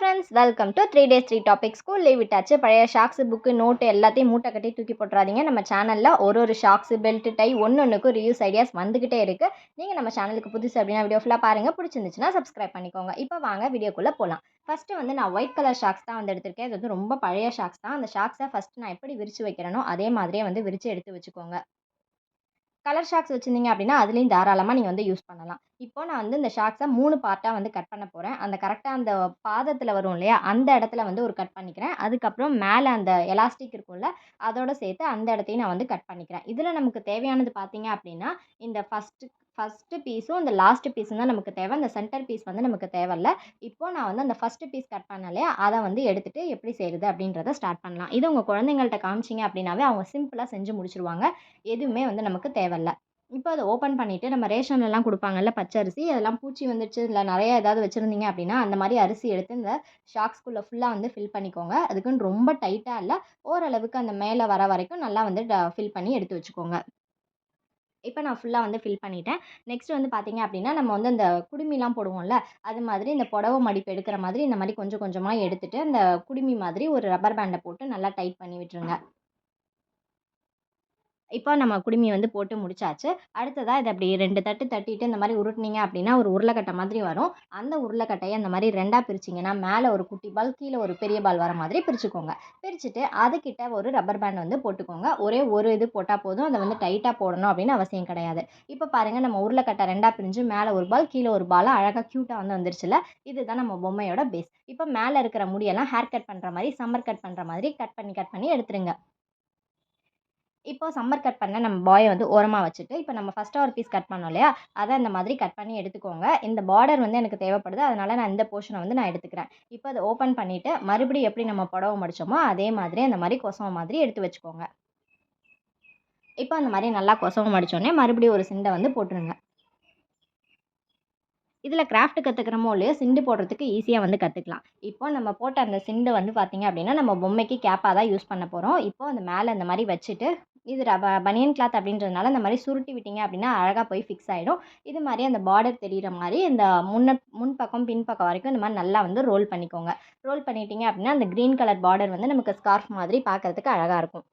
Friends, welcome to 3 days 3 topics. School leave விட்டாச்சு. பழைய socks, book, note எல்லாத்தையும் மூட்டை கட்டி தூக்கி போட்டுறாதீங்க. நம்ம சேனலில் ஒரு ஷாக்ஸு, பெல்ட், டை ஒன்றுக்கும் ரிவ்யூஸ் ஐடியாஸ் வந்துக்கிட்டே இருக்குது. நீங்கள் நம்ம சேனலுக்கு புதுசு அப்படின்னா வீடியோ ஃபுல்லாக பாருங்கள். பிடிச்சிருந்துச்சுன்னா சப்ஸ்கிரைப் பண்ணிக்கோங்க. இப்போ வாங்க வீடியோக்குள்ளே போகலாம். ஃபஸ்ட்டு வந்து நான் ஒயிட் கலர் ஷாக்ஸ் தான் வந்து எடுத்திருக்கேன். இது வந்து ரொம்ப பழைய ஷாக்ஸ் தான். அந்த ஷாக்ஸை ஃபஸ்ட்டு நான் எப்படி விரித்து வைக்கிறேனோ அதே மாதிரியே வந்து விரித்து எடுத்து வச்சுக்கோங்க. கலர் ஷாக்ஸ் வச்சுருந்தீங்க அப்படின்னா அதுலேயும் தாராளமாக நீங்கள் வந்து யூஸ் பண்ணலாம். இப்போ நான் வந்து இந்த ஷாக்ஸை 3 பார்ட்டாக வந்து கட் பண்ண போகிறேன். அந்த கரெக்டாக அந்த பாதத்தில் வரும் இல்லையா, அந்த இடத்துல வந்து ஒரு கட் பண்ணிக்கிறேன். அதுக்கப்புறம் மேலே அந்த எலாஸ்டிக் இருக்கும்ல, அதோட சேர்த்து அந்த இடத்தையும் நான் வந்து கட் பண்ணிக்கிறேன். இதில் நமக்கு தேவையானது பார்த்தீங்க அப்படின்னா, இந்த ஃபஸ்ட்டு பீஸும் இந்த லாஸ்ட் பீஸும் தான் நமக்கு தேவை. அந்த சென்டர் பீஸ் வந்து நமக்கு தேவையில்ல. இப்போ நான் வந்து அந்த ஃபஸ்ட்டு பீஸ் கட் பண்ணேன் இல்லையா, அதை வந்து எடுத்துகிட்டு எப்படி செய்கிறது அப்படின்றத ஸ்டார்ட் பண்ணலாம். இது உங்கள் குழந்தைங்கள்ட்ட காமிச்சிங்க அப்படின்னாவே அவங்க சிம்பிளாக செஞ்சு முடிச்சிருவாங்க. எதுவுமே வந்து நமக்கு தேவையில்ல. இப்போ அதை ஓப்பன் பண்ணிவிட்டு நம்ம ரேஷன்லலாம் கொடுப்பாங்கல்ல பச்சரிசி, அதெல்லாம் பூச்சி வந்துடுச்சு இல்லை நிறைய ஏதாவது வச்சுருந்தீங்க அப்படின்னா அந்த மாதிரி அரிசி எடுத்து இந்த ஷாக்ஸ்குள்ளே ஃபுல்லாக வந்து ஃபில் பண்ணிக்கோங்க. அதுக்குன்னு ரொம்ப டைட்டாக இல்லை, ஓரளவுக்கு அந்த மேலே வர வரைக்கும் நல்லா வந்து ஃபில் பண்ணி எடுத்து வச்சுக்கோங்க. இப்போ நான் ஃபுல்லாக வந்து ஃபில் பண்ணிட்டேன். நெக்ஸ்ட் வந்து பார்த்தீங்க அப்படின்னா, நம்ம வந்து அந்த குடுமிலாம் போடுவோம்ல, அது மாதிரி இந்த புடவை மடிப்பு எடுக்கிற மாதிரி இந்த மாதிரி கொஞ்சம் கொஞ்சமாக எடுத்துட்டு, அந்த குடுமி மாதிரி ஒரு ரப்பர் பேண்டை போட்டு நல்லா டைட் பண்ணி விட்டுருங்க. இப்போ நம்ம குடுமி வந்து போட்டு முடிச்சாச்சு. அடுத்ததா இத அப்படி 2 தட்டு தட்டிட்டு இந்த மாரி உருட்டுனீங்க அப்படின்னா, ஒரு உருளைக்கட்டை மாதிரி வரும். அந்த உருளைக்கட்டைய இந்த மாரி 2ஆ பிரிச்சிங்கன்னா, மேல ஒரு குட்டி பால், கீழ ஒரு பெரிய பால் வர மாதிரி பிரிச்சுக்கோங்க. பிரிச்சுட்டு அதுகிட்ட ஒரு ரப்பர் பேண்ட் வந்து போட்டுக்கோங்க. ஒரே ஒரு இது போட்டா போதும். அத வந்து டைட்டா போடணும் அப்படின்னு அவசியம் கிடையாது. இப்ப பாருங்க, நம்ம உருளைக்கட்டை 2ஆ பிரிஞ்சு மேல ஒரு பால், கீழ ஒரு பாலா அழகா கியூட்டா வந்து வந்துருச்சுல்ல. இதுதான் நம்ம பொம்மையோட பேஸ். இப்ப மேல இருக்கிற முடியெல்லாம் ஹேர் கட் பண்ற மாரி, சம்மர் கட் பண்ற மாதிரி கட் பண்ணி எடுத்துருங்க. இப்போ சம்மர் கட் பண்ண நம்ம பாய வந்து ஓரமா வச்சுட்டு, இப்போ நம்ம ஃபர்ஸ்ட்டா ஒரு பீஸ் கட் பண்ணோம் இல்லையா? அத அந்த மாதிரி கட் பண்ணி எடுத்துக்கோங்க. இந்த பார்டர் வந்து எனக்கு தேவைப்படுது. அதனால நான் இந்த போர்ஷன வந்து நான் எடுத்துக்கிறேன். இப்போ அத ஓப்பன் பண்ணிட்டு, மறுபடியும் எப்படி நம்ம புடவ மடிச்சோமோ, அதே மாதிரி அந்த மாரி கொசவ மாதிரி எடுத்து வச்சுக்கோங்க. இப்போ அந்த மாரி நல்லா கொசவ மடிச்சோனே, மறுபடியும் ஒரு சிண்ட வந்து போட்டுருங்க. இதில கிராஃப்ட் கத்துக்கிறோமோ இல்லையோ, சிண்டு போடுறதுக்கு ஈஸியா வந்து கத்துக்கலாம். இப்போ நம்ம போட்ட அந்த சிண்டு வந்து பார்த்தீங்க அப்படின்னா, நம்ம பொம்மைக்கு கேப்பா தான் யூஸ் பண்ண போறோம். இப்போ அந்த மேல இந்த மாரி வச்சுட்டு, இது பனியன் கிளாத் அப்படின்றதுனால இந்த மாரி சுருட்டி விட்டீங்க அப்படின்னா, அழகா போய் ஃபிக்ஸ் ஆயிடும். இது மாரி அந்த பார்டர் தெரியிற மாரி இந்த முன் பக்கம், பின் பக்கம் வரைக்கும் இந்த மாரி நல்லா வந்து ரோல் பண்ணிக்கோங்க. ரோல் பண்ணிட்டீங்க அப்படின்னா, அந்த கிரீன் கலர் பார்டர் வந்து நமக்கு ஸ்கார்ஃப் மாதிரி பார்க்கறதுக்கு அழகா இருக்கும்.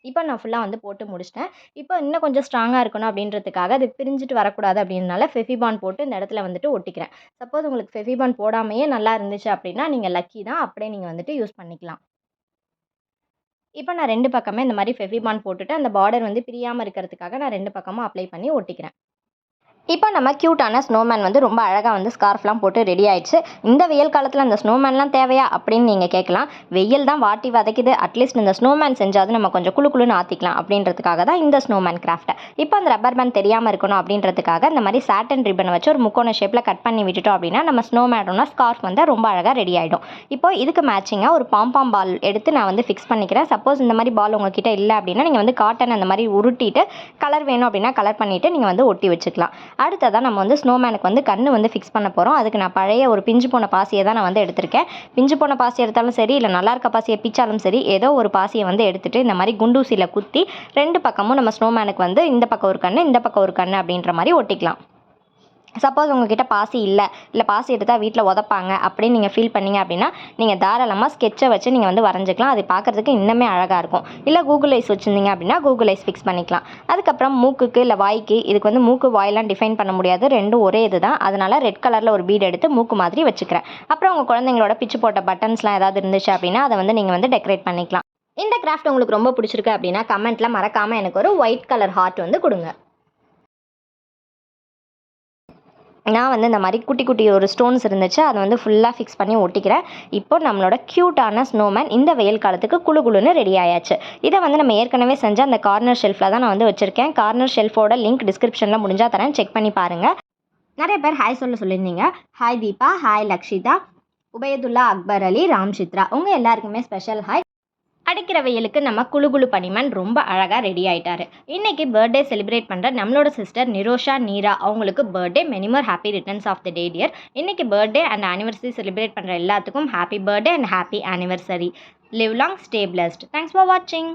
இப்போ நான் ஃபுல்லா வந்து போட்டு முடிச்சுட்டேன். இப்போ இன்னும் கொஞ்சம் ஸ்ட்ராங்கா இருக்கணும் அப்படின்றதுக்காக, அது பிரிஞ்சுட்டு வரக்கூடாது அப்படின்றனால ஃபெவிபாண்ட் போட்டு இந்த இடத்துல வந்துட்டு ஒட்டிக்கிறேன். சப்போஸ் உங்களுக்கு ஃபெவிபாண்ட் போடாமயே நல்லா இருந்துச்சு அப்படின்னா, நீங்க லக்கி தான். அப்படியே நீங்க வந்துட்டு யூஸ் பண்ணிக்கலாம். இப்போ நான் 2 பக்கமே இந்த மாரி ஃபெவிபாண்ட் போட்டுட்டு, அந்த பார்டர் வந்து பிரியாம இருக்கிறதுக்காக நான் 2 பக்கமும் அப்ளை பண்ணி ஒட்டிக்கிறேன். இப்போ நம்ம க்யூட்டான ஸ்னோமேன் வந்து ரொம்ப அழகாக வந்து ஸ்கார்ஃப்லாம் போட்டு ரெடி ஆயிடுச்சு. இந்த வெயில் காலத்தில் அந்த ஸ்னோமேன்லாம் தேவையா அப்படின்னு நீங்கள் கேட்கலாம். வெயில் தான் வாட்டி வதைக்குது, அட்லீஸ்ட் இந்த ஸ்னோமேன் செஞ்சாவது நம்ம கொஞ்சம் குளு குளுன்னு ஆற்றிக்கலாம் அப்படின்றதுக்காக தான் இந்த ஸ்னோமேன் கிராஃப்ட்டை. இப்போ அந்த ரப்பர் பேண்ட் தெரியாமல் இருக்கணும் அப்படின்றதுக்காக இந்த மாதிரி சாட்டன் ரிப்பனை வச்சு ஒரு முக்கோண ஷேப்பில் கட் பண்ணி விட்டுட்டோம் அப்படின்னா நம்ம ஸ்னோமேனோட ஸ்கார்ஃப் வந்து ரொம்ப அழகாக ரெடி ஆகிடும். இப்போ இதுக்கு மேட்சிங்காக ஒரு பாம்பாம் பால் எடுத்து நான் வந்து ஃபிக்ஸ் பண்ணிக்கிறேன். சப்போஸ் இந்த மாதிரி பால் உங்ககிட்ட இல்லை அப்படின்னா நீங்கள் வந்து காட்டன் அந்த மாதிரி உருட்டிட்டு கலர் வேணும் அப்படின்னா கலர் பண்ணிவிட்டு நீங்கள் வந்து ஒட்டி வச்சுக்கலாம். அடுத்ததான் நம்ம வந்து ஸ்னோமேனுக்கு வந்து கண்ணு வந்து ஃபிக்ஸ் பண்ண போகிறோம். அதுக்கு நான் பழைய ஒரு பிஞ்சு போன பாசியை தான் நான் வந்து எடுத்திருக்கேன். பிஞ்சு போன பாசி எடுத்தாலும் சரி, இல்லை நல்லா இருக்க பாசியை பிச்சாலும் சரி, ஏதோ ஒரு பாசியை வந்து எடுத்துகிட்டு இந்த மாதிரி குண்டூசியில் குத்தி 2 பக்கமும் நம்ம ஸ்னோமேனுக்கு வந்து இந்த பக்கம் ஒரு கண்ணு, இந்த பக்கம் ஒரு கண்ணு அப்படின்ற மாதிரி ஒட்டிக்கலாம். சப்போஸ் உங்ககிட்ட பாசி இல்லை பாசி எடுத்தால் வீட்டில் உதப்பாங்க அப்படின்னு நீங்கள் ஃபீல் பண்ணீங்க அப்படின்னா, நீங்கள் தாராளமாக ஸ்கெட்சை வச்சு நீங்கள் வந்து வரைஞ்சிக்கலாம். அது பார்க்குறதுக்கு இன்னுமே அழகாக இருக்கும். இல்லை கூகுள் ஐஸ் வச்சுருந்தீங்க அப்படின்னா கூகுள் ஐஸ் ஃபிக்ஸ் பண்ணிக்கலாம். அதுக்கப்புறம் மூக்குக்கு இல்லை வாய்க்கு, இதுக்கு வந்து மூக்கு வாயெல்லாம் டிஃபைன் பண்ண முடியாது, ரெண்டும் ஒரே இது தான். அதனால் ரெட் கலரில் ஒரு பீட் எடுத்து மூக்கு மாதிரி வச்சுக்கிறேன். அப்புறம் உங்கள் குழந்தைங்களோட பிச்சு போட்ட பட்டன்ஸ்லாம் ஏதாவது இருந்துச்சு அப்படின்னா அதை வந்து நீங்கள் வந்து டெக்கரேட் பண்ணிக்கலாம். இந்த கிராஃப்ட் உங்களுக்கு ரொம்ப பிடிச்சிருக்கு அப்படின்னா கமெண்ட்டில் மறக்காமல் எனக்கு ஒரு ஒயிட் கலர் ஹார்ட் வந்து கொடுங்க. நான் வந்து இந்த மாதிரி குட்டி குட்டி ஒரு ஸ்டோன்ஸ் இருந்துச்சு, அதை வந்து ஃபுல்லாக ஃபிக்ஸ் பண்ணி ஒட்டிக்கிறேன். இப்போ நம்மளோட க்யூட்டான ஸ்னோமேன் இந்த வெயில் காலத்துக்கு குளு குளுன்னு ரெடி ஆயாச்சு. இதை வந்து நம்ம ஏற்கனவே செஞ்ச அந்த கார்னர் ஷெல்ஃபில் தான் நான் வந்து வச்சுருக்கேன். கார்னர் ஷெல்ஃபோட லிங்க் டிஸ்கிரிப்ஷனில் முடிஞ்சால் தரேன், செக் பண்ணி பாருங்கள். நிறைய பேர் ஹாய் சொல்லியிருந்தீங்க. ஹாய் தீபா, ஹாய் லக்ஷிதா, உபயதுல்லா, அக்பர் அலி, ராம் சித்ரா, உங்கள் எல்லாருக்குமே ஸ்பெஷல் ஹாய். அடிக்கிற வெயிலுக்கு நம்ம குளு பனிமன் ரொம்ப அழகாக ரெடி ஆகிட்டாரு. இன்றைக்கி பர்த்டே செலிப்ரேட் பண்ணுற நம்மளோட சிஸ்டர் நிரோஷா நீரா, அவங்களுக்கு birthday, many more happy returns of the day dear. இன்றைக்கி பர்த்டே அண்ட் ஆனிவர்சரி செலிப்ரேட் பண்ணுற எல்லாத்துக்கும் happy birthday and happy anniversary. Live long, stay blessed. Thanks for வாட்சிங்.